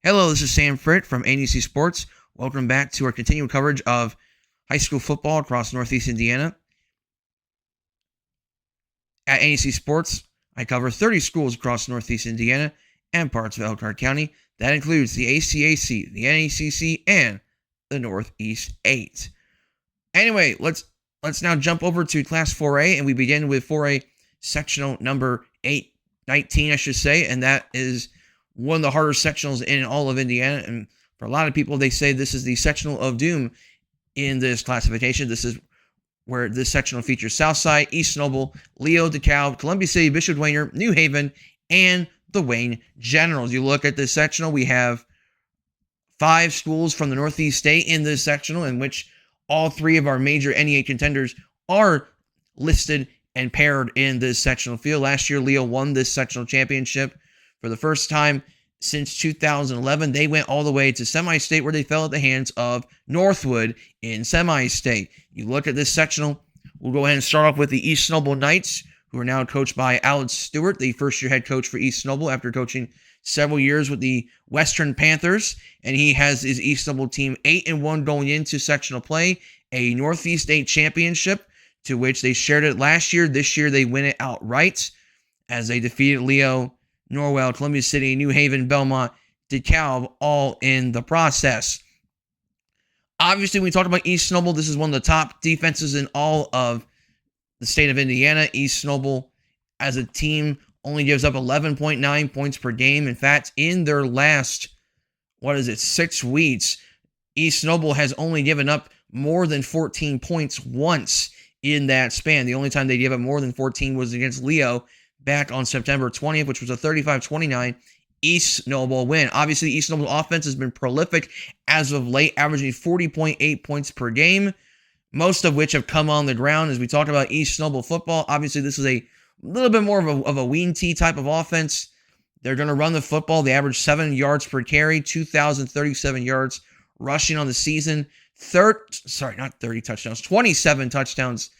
Hello, this is Sam Fritt from ANEC Sports. Welcome back to our continual coverage of high school football across Northeast Indiana. At ANEC Sports, I cover 30 schools across Northeast Indiana and parts of Elkhart County. That includes the ACAC, the NACC, and the Northeast 8. Anyway, let's now jump over to Class 4A, and we begin with 4A sectional number 819, I should say, and that is one of the harder sectionals in all of Indiana. And for a lot of people, they say this is the sectional of doom in this classification. This is where this sectional features Southside, East Noble, Leo, DeKalb, Columbia City, Bishop Dwayne, New Haven, and the Wayne Generals. You look at this sectional, we have 5 schools from the Northeast State in this sectional, in which all 3 of our major NEA contenders are listed and paired in this sectional field. Last year, Leo won this sectional championship. For the first time since 2011, they went all the way to semi-state, where they fell at the hands of Northwood in semi-state. You look at this sectional, we'll go ahead and start off with the East Noble Knights, who are now coached by Alex Stewart, the first-year head coach for East Noble after coaching several years with the Western Panthers. And he has his East Noble team 8-1 going into sectional play, a Northeast 8 championship, to which they shared it last year. This year, they win it outright as they defeated Leo, Norwell, Columbia City, New Haven, Belmont, DeKalb, all in the process. Obviously, when we talk about East Noble, this is one of the top defenses in all of the state of Indiana. East Noble, as a team, only gives up 11.9 points per game. In fact, in their last, 6 weeks, East Noble has only given up more than 14 points once in that span. The only time they gave up more than 14 was against Leo back on September 20th, which was a 35-29 East Noble win. Obviously, East Noble's offense has been prolific as of late, averaging 40.8 points per game, most of which have come on the ground. As we talk about East Noble football, obviously this is a little bit more of a wean tee type of offense. They're going to run the football. They average 7 yards per carry, 2,037 yards rushing on the season. 27 touchdowns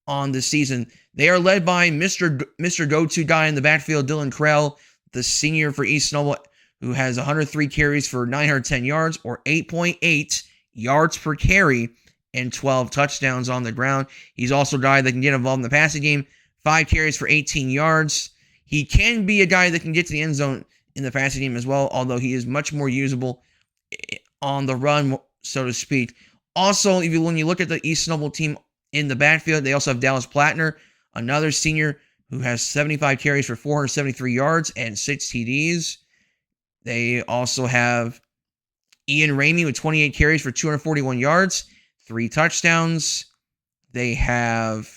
on the season. They are led by Mr. Go-To guy in the backfield, Dylan Krell, the senior for East Noble, who has 103 carries for 910 yards, or 8.8 yards per carry, and 12 touchdowns on the ground. He's also a guy that can get involved in the passing game, 5 carries for 18 yards. He can be a guy that can get to the end zone in the passing game as well, although he is much more usable on the run, so to speak. Also, when you look at the East Noble team in the backfield, they also have Dallas Plattner, another senior who has 75 carries for 473 yards and 6 TDs. They also have Ian Ramey with 28 carries for 241 yards, 3 touchdowns. They have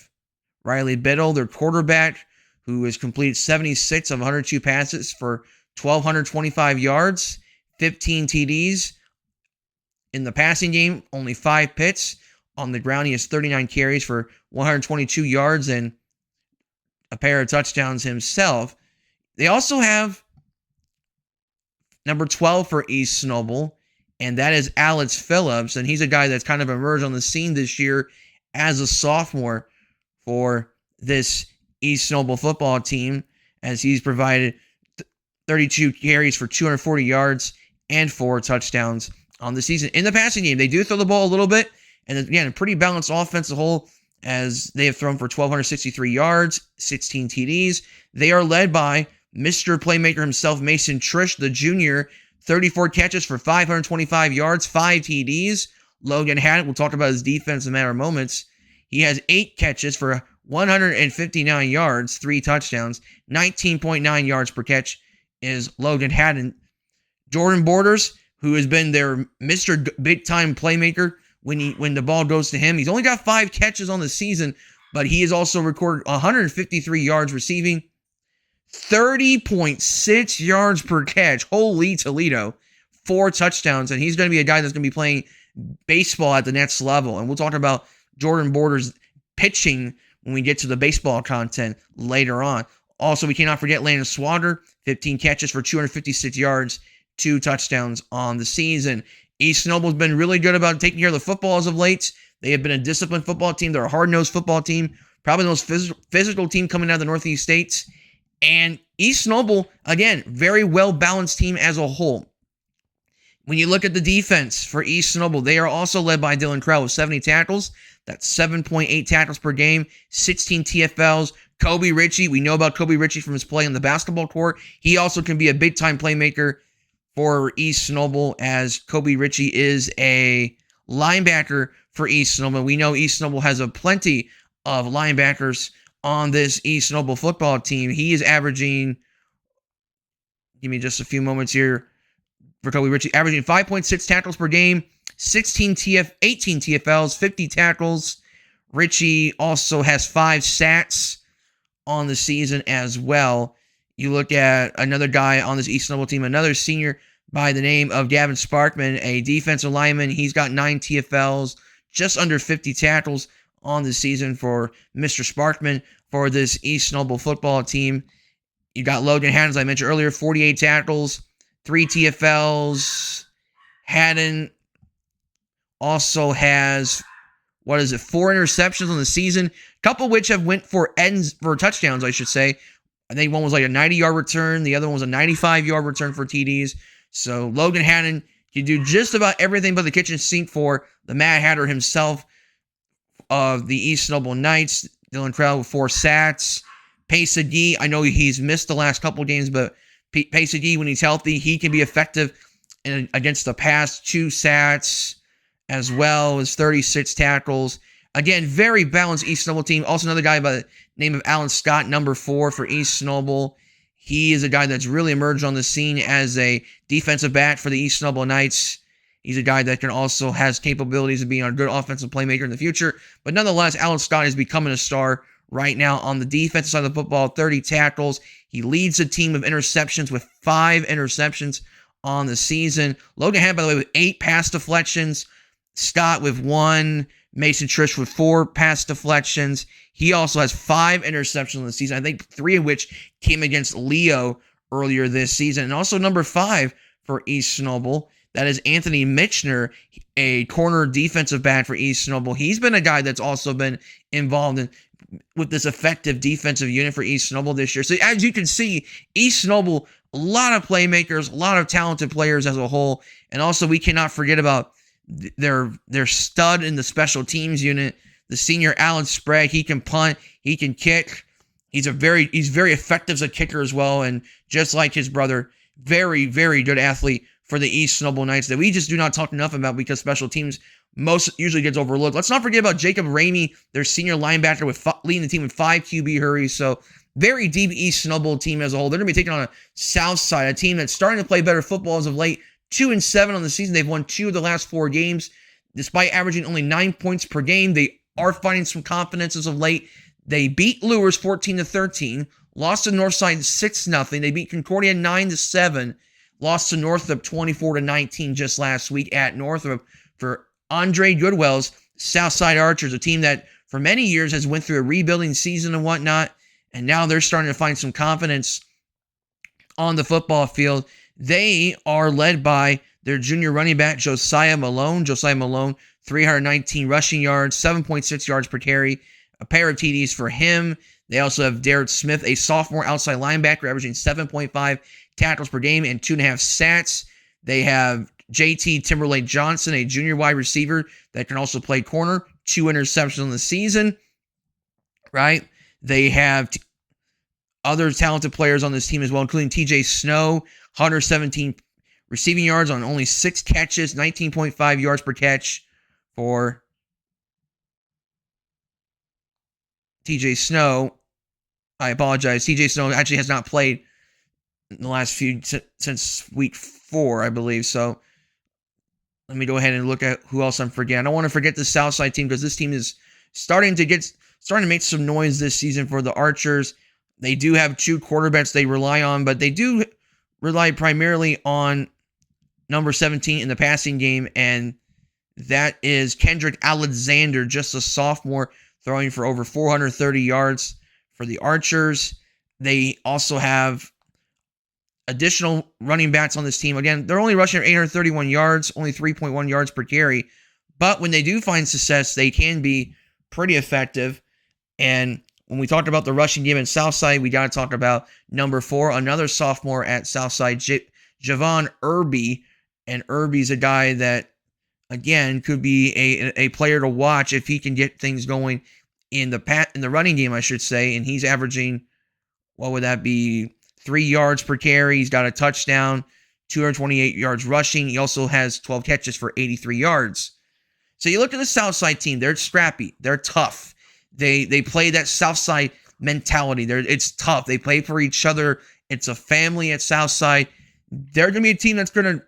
Riley Biddle, their quarterback, who has completed 76 of 102 passes for 1,225 yards, 15 TDs. In the passing game, only 5 picks. On the ground, he has 39 carries for 122 yards and a pair of touchdowns himself. They also have number 12 for East Noble, and that is Alex Phillips, and he's a guy that's kind of emerged on the scene this year as a sophomore for this East Noble football team, as he's provided 32 carries for 240 yards and 4 touchdowns on the season. In the passing game, they do throw the ball a little bit, and again, a pretty balanced offense as a whole, as they have thrown for 1,263 yards, 16 TDs. They are led by Mr. Playmaker himself, Mason Trish, the junior, 34 catches for 525 yards, 5 TDs. Logan Haddon, we'll talk about his defense in a matter of moments. He has 8 catches for 159 yards, 3 touchdowns, 19.9 yards per catch is Logan Haddon. Jordan Borders, who has been their Mr. Big-Time Playmaker, when the ball goes to him. He's only got 5 catches on the season, but he has also recorded 153 yards receiving, 30.6 yards per catch. Holy Toledo. 4 touchdowns, and he's going to be a guy that's going to be playing baseball at the next level. And we'll talk about Jordan Borders' pitching when we get to the baseball content later on. Also, we cannot forget Landon Swager, 15 catches for 256 yards, 2 touchdowns on the season. East Noble's been really good about taking care of the football as of late. They have been a disciplined football team. They're a hard-nosed football team, probably the most physical team coming out of the Northeast states. And East Noble, again, very well-balanced team as a whole. When you look at the defense for East Noble, they are also led by Dylan Krell with 70 tackles. That's 7.8 tackles per game, 16 TFLs. Kobe Ritchie, we know about Kobe Ritchie from his play on the basketball court. He also can be a big-time playmaker for East Noble, as Kobe Ritchie is a linebacker for East Noble. We know East Noble has a plenty of linebackers on this East Noble football team. He is averaging, give me just a few moments here, for Kobe Ritchie, averaging 5.6 tackles per game, 18 TFLs, 50 tackles. Ritchie also has 5 sacks on the season as well. You look at another guy on this East Noble team, another senior by the name of Gavin Sparkman, a defensive lineman. He's got 9 TFLs, just under 50 tackles on the season for Mr. Sparkman for this East Noble football team. You got Logan Haddon, as I mentioned earlier, 48 tackles, 3 TFLs. Haddon also has, 4 interceptions on the season, a couple of which have went for touchdowns, I should say. I think one was like a 90-yard return. The other one was a 95-yard return for TDs. So Logan Haddon can do just about everything but the kitchen sink for the Mad Hatter himself of the East Noble Knights. Dylan Krell with 4 sacks. Pace Agee, I know he's missed the last couple of games, but Pace Agee, when he's healthy, he can be effective against the pass. 2 sacks, as well as 36 tackles. Again, very balanced East Noble team. Also another guy by the name of Alan Scott, number 4 for East Noble. He is a guy that's really emerged on the scene as a defensive back for the East Noble Knights. He's a guy that can also has capabilities of being a good offensive playmaker in the future. But nonetheless, Alan Scott is becoming a star right now on the defensive side of the football. 30 tackles. He leads the team of interceptions with 5 interceptions on the season. Logan Haddon, by the way, with 8 pass deflections. Scott with 1. Mason Trish with 4 pass deflections. He also has 5 interceptions in the season, I think 3 of which came against Leo earlier this season. And also number 5 for East Noble, that is Anthony Mitchner, a corner defensive back for East Noble. He's been a guy that's also been involved with this effective defensive unit for East Noble this year. So as you can see, East Noble, a lot of playmakers, a lot of talented players as a whole. And also we cannot forget about their stud in the special teams unit, the senior Alan Sprague. He can punt, he can kick. He's very effective as a kicker as well, and just like his brother, very, very good athlete for the East Noble Knights that we just do not talk enough about because special teams most usually gets overlooked. Let's not forget about Jacob Ramey, their senior linebacker, with leading the team with 5 QB hurries. So very deep East Noble team as a whole. They're going to be taking on a South Side, a team that's starting to play better football as of late. 2-7 on the season. They've won 2 of the last 4 games. Despite averaging only 9 points per game, they are finding some confidence as of late. They beat Lewis 14-13, lost to Northside 6-0. They beat Concordia 9-7, lost to Northrop 24-19 just last week at Northrop for Andre Goodwell's Southside Archers, a team that for many years has went through a rebuilding season and whatnot, and now they're starting to find some confidence on the football field. They are led by their junior running back, Josiah Malone. Josiah Malone, 319 rushing yards, 7.6 yards per carry, a pair of TDs for him. They also have Derek Smith, a sophomore outside linebacker, averaging 7.5 tackles per game and 2.5 sacks. They have JT Timberlake Johnson, a junior wide receiver that can also play corner, 2 interceptions on the season, right? They have other talented players on this team as well, including TJ Snow, 117 receiving yards on only 6 catches, 19.5 yards per catch for TJ Snow. I apologize. TJ Snow actually has not played in the last since week 4, I believe. So let me go ahead and look at who else I'm forgetting. I don't want to forget the Southside team because this team is starting to make some noise this season for the Archers. They do have 2 quarterbacks they rely on, but they do rely primarily on number 17 in the passing game, and that is Kendrick Alexander, just a sophomore, throwing for over 430 yards for the Archers. They also have additional running backs on this team. Again, they're only rushing for 831 yards, only 3.1 yards per carry, but when they do find success, they can be pretty effective. And when we talked about the rushing game at Southside, we got to talk about number 4, another sophomore at Southside, Javon Irby, And Irby's a guy that, again, could be a player to watch if he can get things going in the running game, I should say. And he's averaging, what would that be, 3 yards per carry. He's got a touchdown, 228 yards rushing. He also has 12 catches for 83 yards. So you look at the Southside team. They're scrappy. They're tough. They play that Southside mentality. It's tough. They play for each other. It's a family at Southside. They're going to be a team that's going to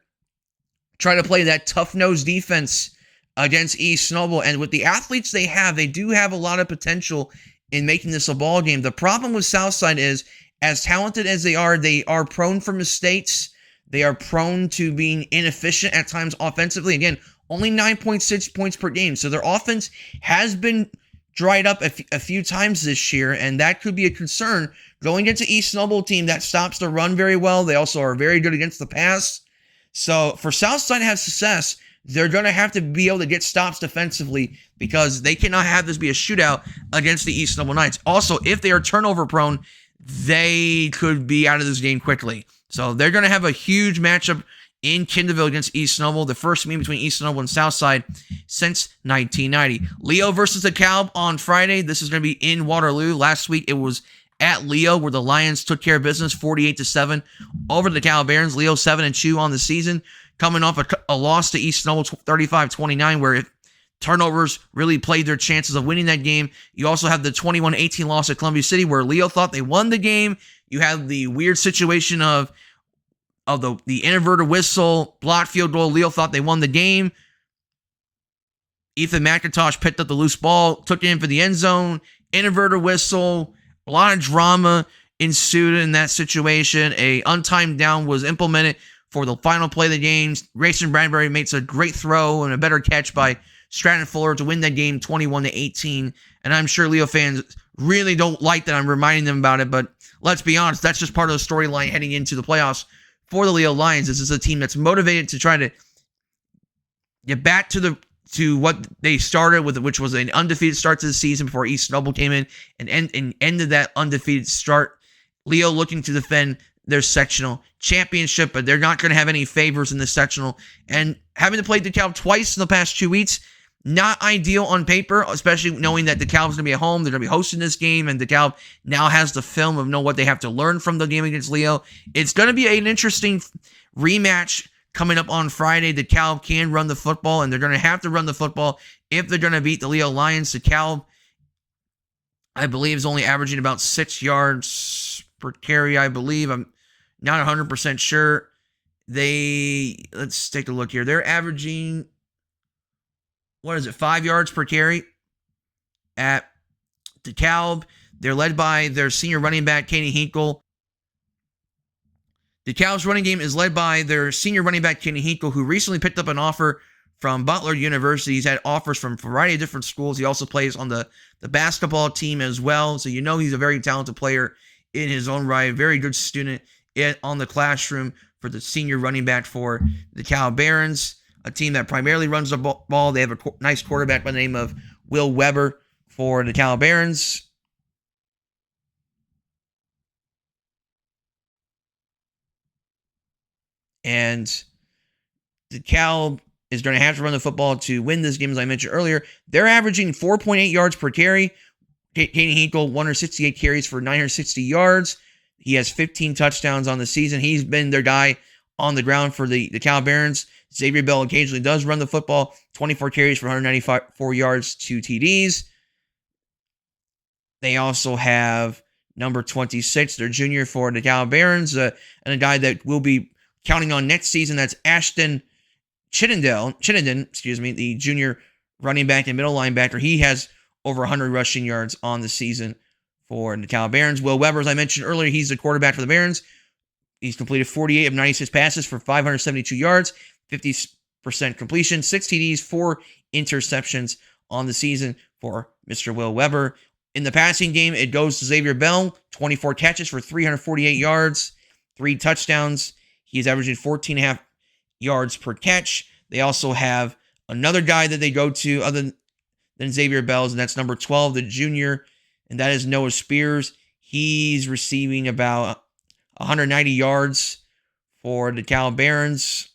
try to play that tough-nosed defense against East Snowball. And with the athletes they do have a lot of potential in making this a ball game. The problem with Southside is, as talented as they are prone for mistakes. They are prone to being inefficient at times offensively. Again, only 9.6 points per game. So their offense has been dried up a few times this year, and that could be a concern going into East Snowball team that stops the run very well. They also are very good against the pass. So for Southside to have success, they're going to have to be able to get stops defensively, because they cannot have this be a shootout against the East Snowball Knights. Also, if they are turnover prone, they could be out of this game quickly. So they're going to have a huge matchup in Kindleville against East Snowball, the first meeting between East Snowball and Southside since 1990. Leo versus DeKalb on Friday. This is going to be in Waterloo. Last week it was at Leo, where the Lions took care of business 48-7 over the DeKalb Barons. Leo 7-2 on the season, coming off a loss to East Snowball 35-29, where turnovers really played their chances of winning that game. You also have the 21-18 loss at Columbia City, where Leo thought they won the game. You have the weird situation of the inverted whistle, blocked field goal. Leo thought they won the game. Ethan McIntosh picked up the loose ball, took it in for the end zone, inverted whistle. A lot of drama ensued in that situation. A untimed down was implemented for the final play of the game. Grayson Bradbury makes a great throw and a better catch by Stratton Fuller to win that game 21-18. And I'm sure Leo fans really don't like that I'm reminding them about it, but let's be honest, that's just part of the storyline heading into the playoffs for the Leo Lions. This is a team that's motivated to try to get back to what they started with, which was an undefeated start to the season before East Snowball came in and ended that undefeated start. Leo looking to defend their sectional championship, but they're not going to have any favors in the sectional. And having to play DeKalb twice in the past 2 weeks, not ideal on paper, especially knowing that DeKalb's going to be at home. They're going to be hosting this game, and DeKalb now has the film of know what they have to learn from the game against Leo. It's going to be an interesting rematch coming up on Friday. DeKalb can run the football, and they're going to have to run the football if they're going to beat the Leo Lions. DeKalb, I believe, is only averaging about 6 yards per carry, I believe. I'm not 100% sure. Let's take a look here. They're averaging, 5 yards per carry at DeKalb. They're led by their senior running back, Kenny Hinkle. DeKalb's running game is led by their senior running back, Kenny Hinkle, who recently picked up an offer from Butler University. He's had offers from a variety of different schools. He also plays on the basketball team as well. So you know he's a very talented player in his own right. Very good student on the classroom for the senior running back for the DeKalb Barons, a team that primarily runs the ball. They have a nice quarterback by the name of Will Weber for the DeKalb Barons. And DeKalb is going to have to run the football to win this game, as I mentioned earlier. They're averaging 4.8 yards per carry. Kenny Hinkle, 168 carries for 960 yards. He has 15 touchdowns on the season. He's been their guy on the ground for the DeKalb Barons. Xavier Bell occasionally does run the football. 24 carries for 194 yards, 2 TDs. They also have number 26, their junior for the DeKalb Barons, and a guy that will be counting on next season. That's Ashton Chittenden, the junior running back and middle linebacker. He has over 100 rushing yards on the season for the DeKalb Barons. Will Weber, as I mentioned earlier, he's the quarterback for the Barons. He's completed 48 of 96 passes for 572 yards, 50% completion, 6 TDs, 4 interceptions on the season for Mr. Will Weber. In the passing game, it goes to Xavier Bell, 24 catches for 348 yards, 3 touchdowns. He's averaging 14.5 yards per catch. They also have another guy that they go to other than Xavier Bell's, and that's number 12, the junior, and that is Noah Spears. He's receiving about 190 yards for the DeKalb Barons.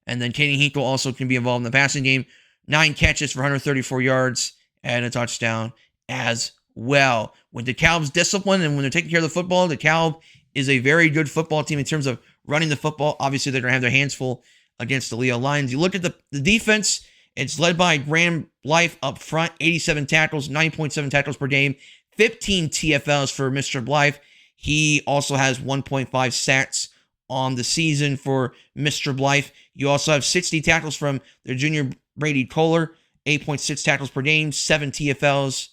And then Caden Hinkle also can be involved in the passing game. 9 catches for 134 yards and a touchdown as well. When DeKalb's disciplined and when they're taking care of the football, DeKalb is a very good football team in terms of running the football. Obviously, they're going to have their hands full against the Leo Lions. You look at the defense, it's led by Graham Blythe up front, 87 tackles, 9.7 tackles per game, 15 TFLs for Mr. Blythe. He also has 1.5 sacks on the season for Mr. Blythe. You also have 60 tackles from their junior Brady Kohler, 8.6 tackles per game, 7 TFLs.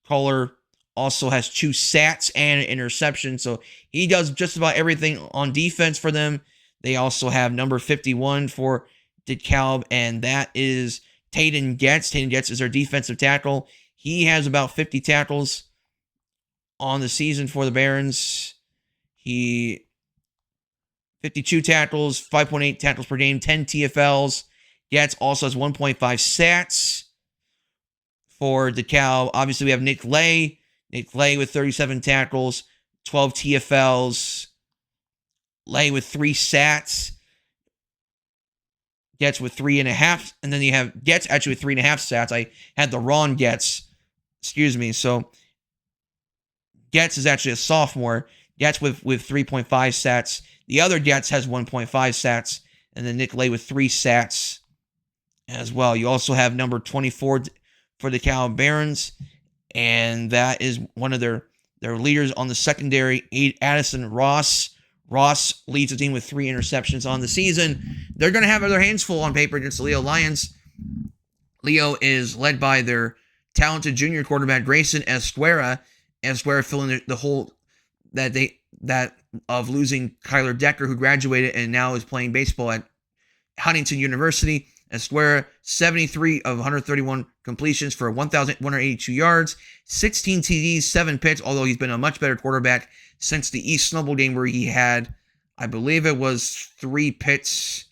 Kohler also has 2 sacks and an interception, so he does just about everything on defense for them. They also have number 51 for DeKalb, and that is Tayden Getz. Tayden Getz is their defensive tackle. He has about 50 tackles on the season for the Barons. 52 tackles, 5.8 tackles per game, 10 TFLs. Getz also has 1.5 sacks for DeKalb. Obviously, we have Nick Lay. Nick Lay with 37 tackles, 12 TFLs. Lay with 3 sacks. Getz with 3.5. And then you have Getz actually with 3.5 sacks. I had the wrong Getz. Excuse me. So Getz is actually a sophomore. Getz with 3.5 sacks. The other Getz has 1.5 sacks. And then Nick Lay with 3 sacks as well. You also have number 24 for the DeKalb Barons. And that is one of their leaders on the secondary, Addison Ross. Ross leads the team with 3 interceptions on the season. They're going to have their hands full on paper against the Leo Lions. Leo is led by their talented junior quarterback, Grayson Esquera. Esquera filling the hole that of losing Kyler Decker, who graduated and now is playing baseball at Huntington University. Esquera, 73 of 131 completions for 1,182 yards, 16 TDs, 7 picks, although he's been a much better quarterback since the East Snubble game where he had, I believe it was 3 picks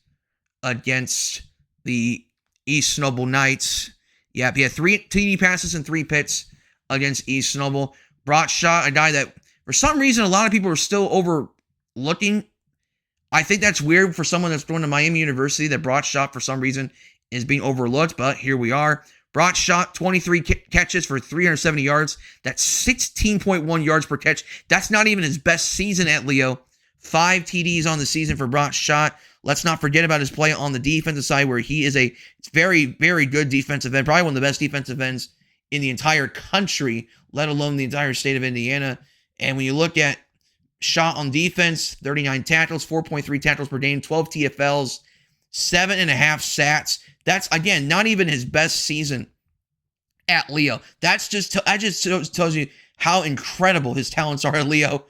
against the East Snubble Knights. Yep, he had 3 TD passes and 3 picks against East Snubble. Brock Schott, a guy that for some reason a lot of people are still overlooking. I think that's weird for someone that's going to Miami University that Brock Schott for some reason is being overlooked, but here we are. Brock Schott, 23 catches for 370 yards. That's 16.1 yards per catch. That's not even his best season at Leo. 5 TDs on the season for Brock Schott. Let's not forget about his play on the defensive side where he is a very, very good defensive end, probably one of the best defensive ends in the entire country, let alone the entire state of Indiana. And when you look at Schott on defense, 39 tackles, 4.3 tackles per game, 12 TFLs, 7.5 sacks. That's, again, not even his best season at Leo. That just tells you how incredible his talents are at Leo.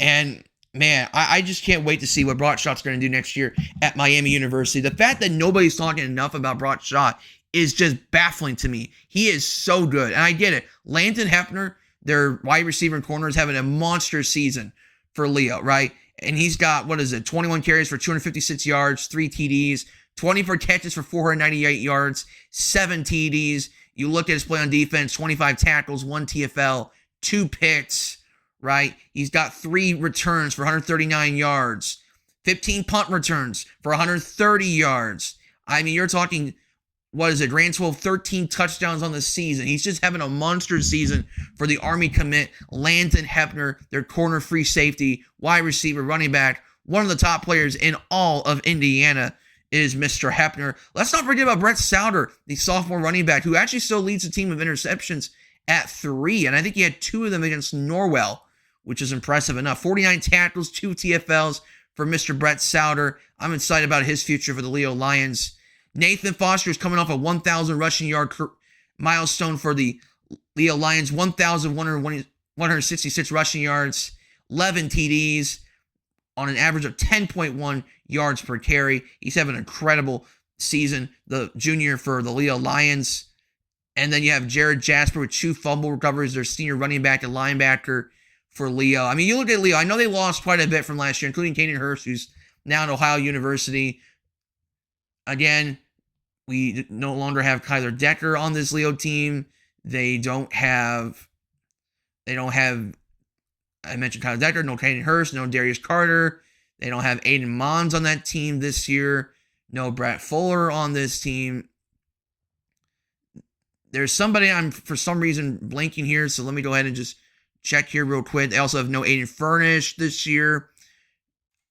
And, man, I just can't wait to see what Brock Schott's going to do next year at Miami University. The fact that nobody's talking enough about Brock Schott is just baffling to me. He is so good. And I get it. Landon Hefner, their wide receiver and corner, is having a monster season for Leo, right? And he's got, 21 carries for 256 yards, 3 TDs, 24 catches for 498 yards, 7 TDs. You look at his play on defense, 25 tackles, 1 TFL, 2 picks, right? He's got 3 returns for 139 yards, 15 punt returns for 130 yards. I mean, you're talking, grand 12, 13 touchdowns on the season. He's just having a monster season for the Army commit, Landon Hefner, their corner free safety, wide receiver, running back. One of the top players in all of Indiana is Mr. Hefner. Let's not forget about Brett Souter, the sophomore running back, who actually still leads the team of interceptions at 3. And I think he had 2 of them against Norwell, which is impressive enough. 49 tackles, 2 TFLs for Mr. Brett Souter. I'm excited about his future for the Leo Lions. Nathan Foster is coming off a 1,000 rushing yard milestone for the Leo Lions. 1,166 rushing yards, 11 TDs on an average of 10.1 yards per carry. He's having an incredible season, the junior for the Leo Lions. And then you have Jared Jasper with 2 fumble recoveries, their senior running back and linebacker for Leo. I mean, you look at Leo, I know they lost quite a bit from last year, including Caden Hurst, who's now at Ohio University. Again, we no longer have Kyler Decker on this Leo team. They don't have, I mentioned Kyler Decker, no Caden Hurst, no Darius Carter. They don't have Aiden Mons on that team this year. No Brett Fuller on this team. There's somebody I'm, for some reason, blanking here, so let me go ahead and just check here real quick. They also have no Aiden Furnish this year.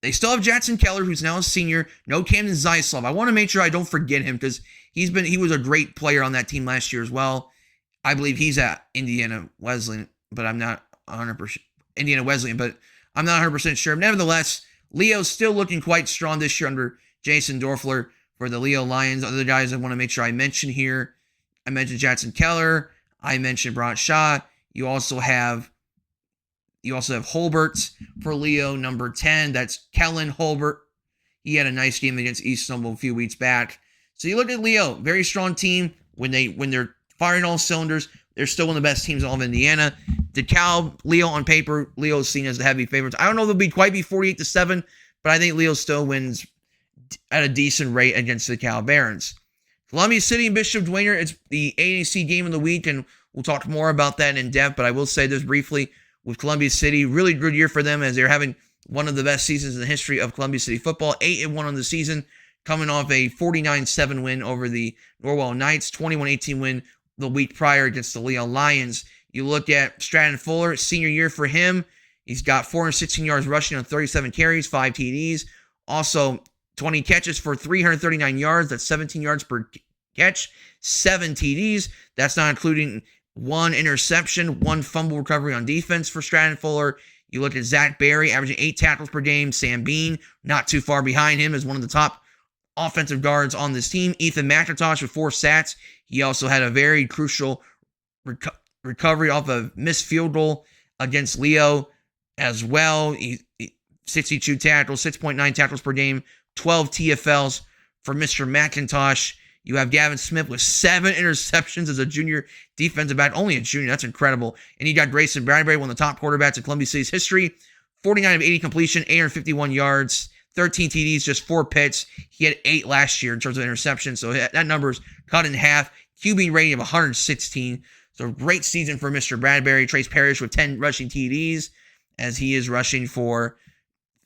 They still have Jackson Keller, who's now a senior. No Camden Zaislav. I want to make sure I don't forget him because he was a great player on that team last year as well. I believe he's at Indiana Wesleyan, but I'm not 100% Indiana Wesleyan, but I'm not 100% sure. Nevertheless, Leo's still looking quite strong this year under Jason Dorfler for the Leo Lions. Other guys I want to make sure I mention here. I mentioned Jackson Keller. I mentioned Brant Shaw. You also have Holbert for Leo, number 10. That's Kellen Holbert. He had a nice game against East Snowball a few weeks back. So you look at Leo, very strong team. When they're firing all cylinders, they're still one of the best teams in all of Indiana. DeKalb, Leo on paper, Leo is seen as the heavy favorites. I don't know if they'll quite be 48-7, but I think Leo still wins at a decent rate against the DeKalb Barons. Columbia City and Bishop Dwayner, it's the ANEC game of the week, and we'll talk more about that in depth, but I will say this briefly. With Columbia City, really good year for them as they're having one of the best seasons in the history of Columbia City football. 8-1 on the season, coming off a 49-7 win over the Norwell Knights, 21-18 win the week prior against the Leo Lions. You look at Stratton Fuller, senior year for him. He's got 416 yards rushing on 37 carries, 5 TDs. Also, 20 catches for 339 yards. That's 17 yards per catch, 7 TDs. That's not including 1 interception, 1 fumble recovery on defense for Stratton Fuller. You look at Zach Berry, averaging 8 tackles per game. Sam Bean, not too far behind him, as one of the top offensive guards on this team. Ethan McIntosh with 4 sacks. He also had a very crucial recovery off a missed field goal against Leo as well. 62 tackles, 6.9 tackles per game, 12 TFLs for Mr. McIntosh. You have Gavin Smith with 7 interceptions as a junior defensive back. Only a junior. That's incredible. And you got Grayson Bradbury, one of the top quarterbacks in Columbia City's history. 49 of 80 completion, 851 yards, 13 TDs, just 4 picks. He had 8 last year in terms of interceptions. So that number's cut in half. QB rating of 116. So great season for Mr. Bradbury. Trace Parrish with 10 rushing TDs as he is rushing for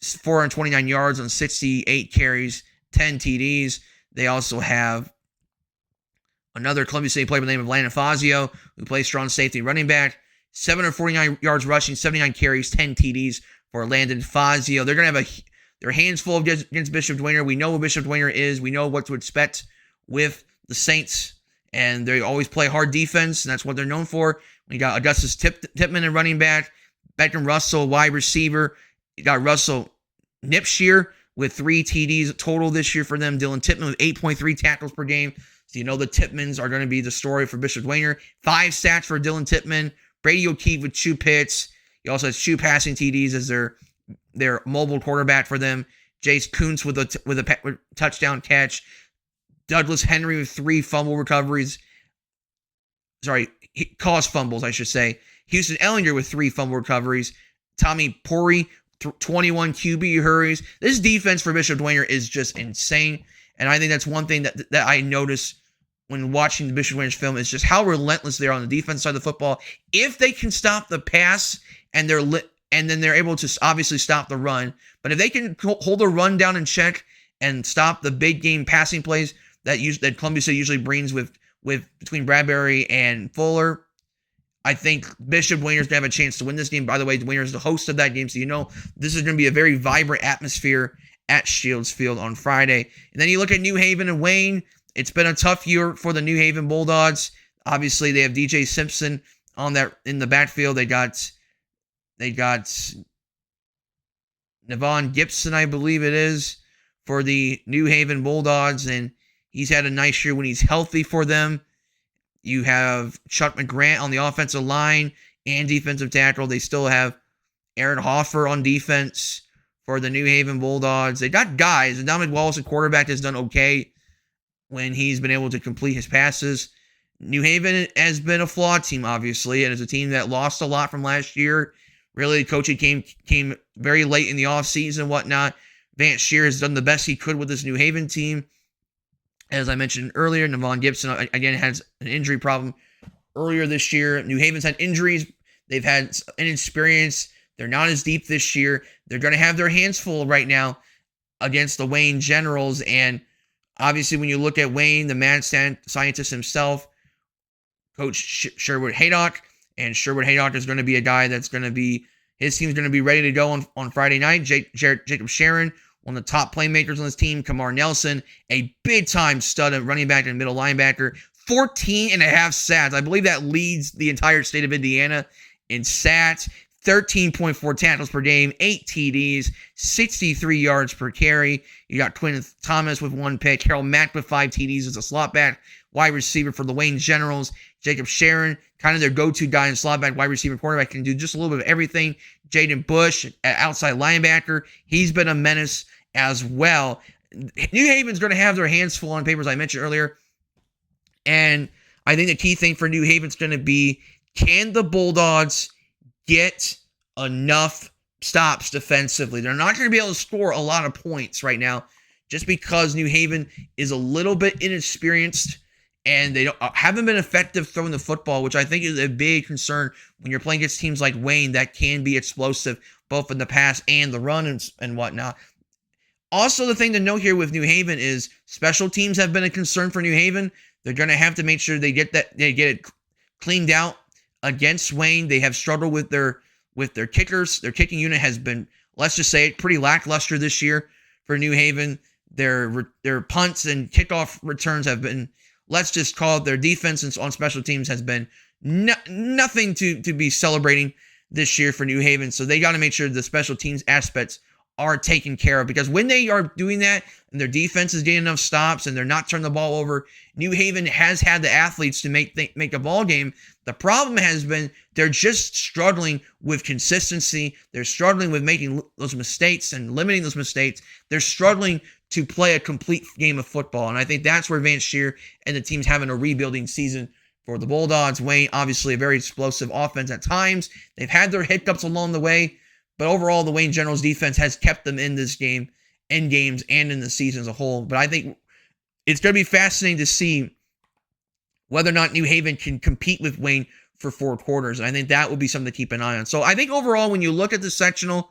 429 yards on 68 carries, 10 TDs. They also have another Columbia City player by the name of Landon Fazio, who plays strong safety running back. 749 yards rushing, 79 carries, 10 TDs for Landon Fazio. They're going to have their hands full against Bishop Dwayner. We know what Bishop Dwayner is. We know what to expect with the Saints. And they always play hard defense, and that's what they're known for. We got Augustus Tipman, a running back. Beckham Russell, wide receiver. You got Russell Nipshear with 3 TDs total this year for them. Dylan Tipman with 8.3 tackles per game. So you know the Tipmans are going to be the story for Bishop Dwayner. 5 sacks for Dylan Tipman. Brady O'Keefe with 2 picks. He also has 2 passing TDs as their mobile quarterback for them. Jace Kuntz with a touchdown catch. Douglas Henry with 3 fumble recoveries. Caused fumbles, I should say. Houston Ellinger with 3 fumble recoveries. Tommy Pori, 21 QB hurries. This defense for Bishop Dwayner is just insane. And I think that's one thing that I noticed when watching the Bishop Dwayner's film is just how relentless they are on the defense side of the football. If they can stop the pass and then they're able to obviously stop the run, but if they can hold the run down in check and stop the big game passing plays that Columbia City usually brings with between Bradbury and Fuller, I think Bishop Dwayner's going to have a chance to win this game. By the way, Dwayner is the host of that game, so you know this is going to be a very vibrant atmosphere at Shields Field on Friday. And then you look at New Haven and Wayne. It's been a tough year for the New Haven Bulldogs. Obviously, they have DJ Simpson in the backfield. They got Navon Gibson, I believe it is, for the New Haven Bulldogs, and he's had a nice year when he's healthy for them. You have Chuck McGrant on the offensive line and defensive tackle. They still have Aaron Hoffer on defense for the New Haven Bulldogs. They got guys. Dominic Wallace, the quarterback, has done okay when he's been able to complete his passes. New Haven has been a flawed team, obviously, and it's a team that lost a lot from last year. Really, coaching came very late in the offseason and whatnot. Vance Shear has done the best he could with this New Haven team. As I mentioned earlier, Navon Gibson, again, has an injury problem earlier this year. New Haven's had injuries. They've had inexperience. They're not as deep this year. They're going to have their hands full right now against the Wayne Generals. And Obviously, when you look at Wayne, the mad scientist himself, Coach Sherwood Haydock, and Sherwood Haydock is going to be a guy that's going to be, his team's going to be ready to go on Friday night. Jacob Sharon, one of the top playmakers on this team. Kamar Nelson, a big-time stud at running back and middle linebacker. 14 and a half sacks. I believe that leads the entire state of Indiana in sacks. 13.4 tackles per game, 8 TDs, 63 yards per carry. You got Quinn Thomas with 1 pick, Harold Mack with 5 TDs as a slot back, wide receiver for the Wayne Generals. Jacob Sharon, kind of their go-to guy in slot back, wide receiver, quarterback, can do just a little bit of everything. Jaden Bush, outside linebacker, he's been a menace as well. New Haven's going to have their hands full on papers I mentioned earlier. And I think the key thing for New Haven's going to be, can the Bulldogs get enough stops defensively? They're not going to be able to score a lot of points right now just because New Haven is a little bit inexperienced and they haven't been effective throwing the football, which I think is a big concern when you're playing against teams like Wayne that can be explosive both in the pass and the run and whatnot. Also, the thing to note here with New Haven is special teams have been a concern for New Haven. They're going to have to make sure they get it cleaned out against Wayne. They have struggled with their kickers. Their kicking unit has been, let's just say it, pretty lackluster this year for New Haven. Their punts and kickoff returns have been, let's just call it, their defense on special teams has been nothing to be celebrating this year for New Haven. So they got to make sure the special teams aspects are taken care of, because when they are doing that and their defense is getting enough stops and they're not turning the ball over, New Haven has had the athletes to make a ball game. The problem has been they're just struggling with consistency. They're struggling with making those mistakes and limiting those mistakes. They're struggling to play a complete game of football, and I think that's where Vance Shear and the team's having a rebuilding season for the Bulldogs. Wayne, obviously a very explosive offense at times. They've had their hiccups along the way, but overall, the Wayne Generals defense has kept them in this game, in games, and in the season as a whole. But I think it's going to be fascinating to see whether or not New Haven can compete with Wayne for 4 quarters. And I think that will be something to keep an eye on. So I think overall, when you look at the sectional,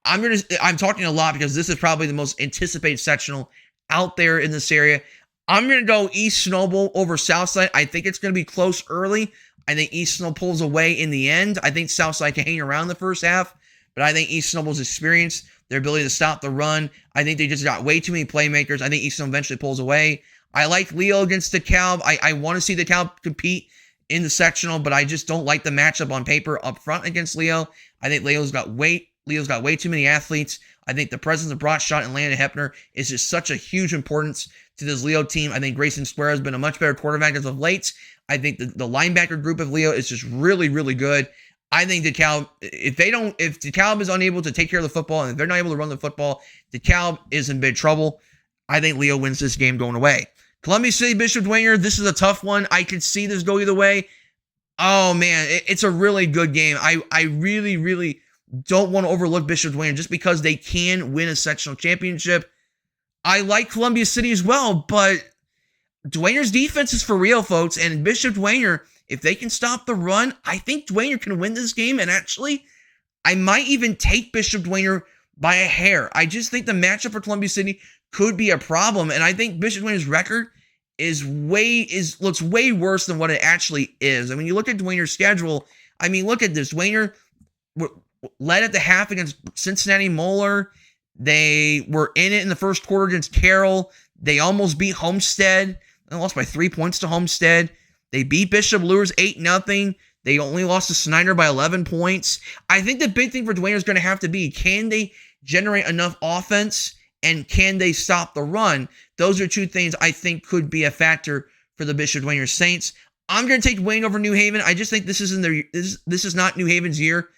I'm talking a lot because this is probably the most anticipated sectional out there in this area. I'm going to go East Snowball over Southside. I think it's going to be close early. I think East Snowball pulls away in the end. I think Southside can hang around the first half, but I think East Snowball's experience, their ability to stop the run, I think they just got way too many playmakers. I think East Snowball eventually pulls away. I like Leo against DeKalb. I want to see DeKalb compete in the sectional, but I just don't like the matchup on paper up front against Leo. I think Leo's got way too many athletes. I think the presence of Brock Schott and Landon Hepner is just such a huge importance to this Leo team. I think Grayson Square has been a much better quarterback as of late. I think the linebacker group of Leo is just really, really good. I think DeKalb, if DeKalb is unable to take care of the football and if they're not able to run the football, DeKalb is in big trouble. I think Leo wins this game going away. Columbia City, Bishop Dwenger, this is a tough one. I could see this go either way. Oh, man, it's a really good game. I really, really don't want to overlook Bishop Dwenger just because they can win a sectional championship. I like Columbia City as well, but Dwenger's defense is for real, folks, and Bishop Dwenger, if they can stop the run, I think Dwenger can win this game, and actually, I might even take Bishop Dwenger by a hair. I just think the matchup for Columbia City could be a problem, and I think Bishop Dwenger's record looks way worse than what it actually is. I mean, you look at Dwenger's schedule, I mean, look at this. Dwenger led at the half against Cincinnati Moeller. They were in it in the first quarter against Carroll. They almost beat Homestead. They lost by 3 points to Homestead. They beat Bishop Luers 8-0. They only lost to Snyder by 11 points. I think the big thing for Dwenger is going to have to be, can they generate enough offense and can they stop the run? Those are two things I think could be a factor for the Bishop Dwenger Saints. I'm going to take Wayne over New Haven. I just think this is not New Haven's year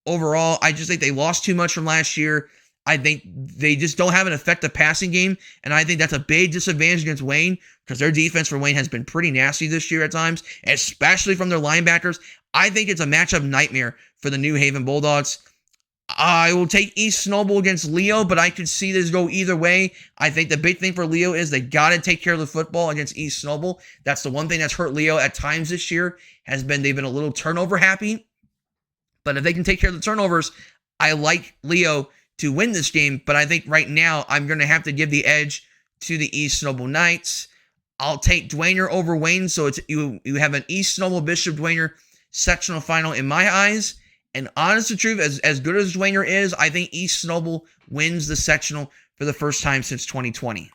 overall. I just think they lost too much from last year. I think they just don't have an effective passing game, and I think that's a big disadvantage against Wayne because their defense for Wayne has been pretty nasty this year at times, especially from their linebackers. I think it's a matchup nightmare for the New Haven Bulldogs. I will take East Snowball against Leo, but I could see this go either way. I think the big thing for Leo is they got to take care of the football against East Snowball. That's the one thing that's hurt Leo at times this year, they've been a little turnover happy. But if they can take care of the turnovers, I like Leo to win this game, but I think right now I'm going to have to give the edge to the East Noble Knights. I'll take Dwayner over Wayne, so it's you have an East Noble Bishop Dwayner sectional final in my eyes. And honest to truth, as good as Dwayner is, I think East Noble wins the sectional for the first time since 2020.